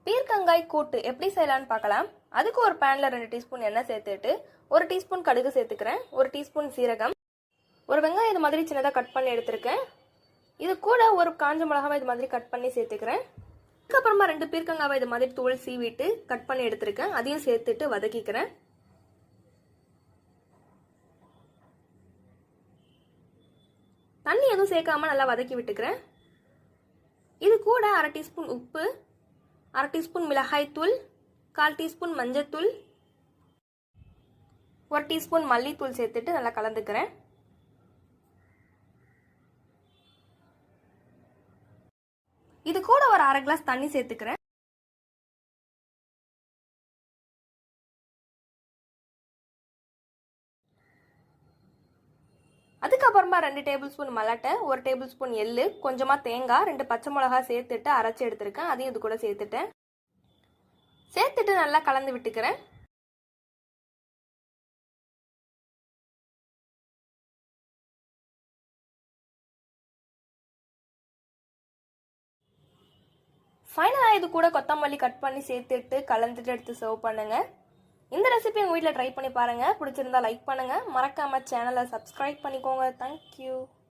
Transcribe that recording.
பீர்க்கங்காய் கூட்டு எப்படி செய்யலான்னு பார்க்கலாம். அதுக்கு ஒரு பேனில் 2 டீஸ்பூன் எண்ணெய் சேர்த்துட்டு 1 டீஸ்பூன் கடுகு சேர்த்துக்கிறேன், 1 டீஸ்பூன் சீரகம், ஒரு வெங்காயம் இது மாதிரி சின்னதாக கட் பண்ணி எடுத்துருக்கேன். இது கூட ஒரு காஞ்ச மிளகாவை இது மாதிரி கட் பண்ணி சேர்த்துக்கிறேன். அதுக்கப்புறமா 2 பீர்க்கங்காவை இது மாதிரி தூள் சீவிட்டு கட் பண்ணி எடுத்துருக்கேன், அதையும் சேர்த்துட்டு வதக்கிக்கிறேன். தண்ணி எதுவும் சேர்க்காம நல்லா வதக்கி விட்டுக்கிறேன். இது கூட 1/2 டீஸ்பூன் உப்பு, 1/2 டீஸ்பூன் மிளகாய் தூள், 1/4 டீஸ்பூன் மஞ்சத்தூள், 1 டீஸ்பூன் மல்லித்தூள் சேர்த்துட்டு நல்லா கலந்துக்கிறேன். இது கூட ஒரு 1/2 கிளாஸ் தண்ணி சேர்த்துக்கிறேன். அதுக்கப்புறமா 2 டேபிள் ஸ்பூன் மல்லாட்டை, 1 டேபிள் ஸ்பூன் எள்ளு, கொஞ்சமா தேங்காய், 2 பச்சை மிளகாய் சேர்த்துட்டு அரைச்சி எடுத்துருக்கேன், அதையும் இது கூட சேர்த்துட்டு நல்லா கலந்து விட்டுக்கிறேன். ஃபைனலாக இது கூட கொத்தமல்லி கட் பண்ணி சேர்த்துட்டு கலந்துட்டு எடுத்து சர்வ் பண்ணுங்க. இந்த ரெசிபி உங்கள் வீட்டில் ட்ரை பண்ணி பாருங்கள். பிடிச்சிருந்தா லைக் பண்ணுங்கள். மறக்காமல் சேனலை சப்ஸ்கிரைப் பண்ணிக்கோங்க. தேங்க்யூ.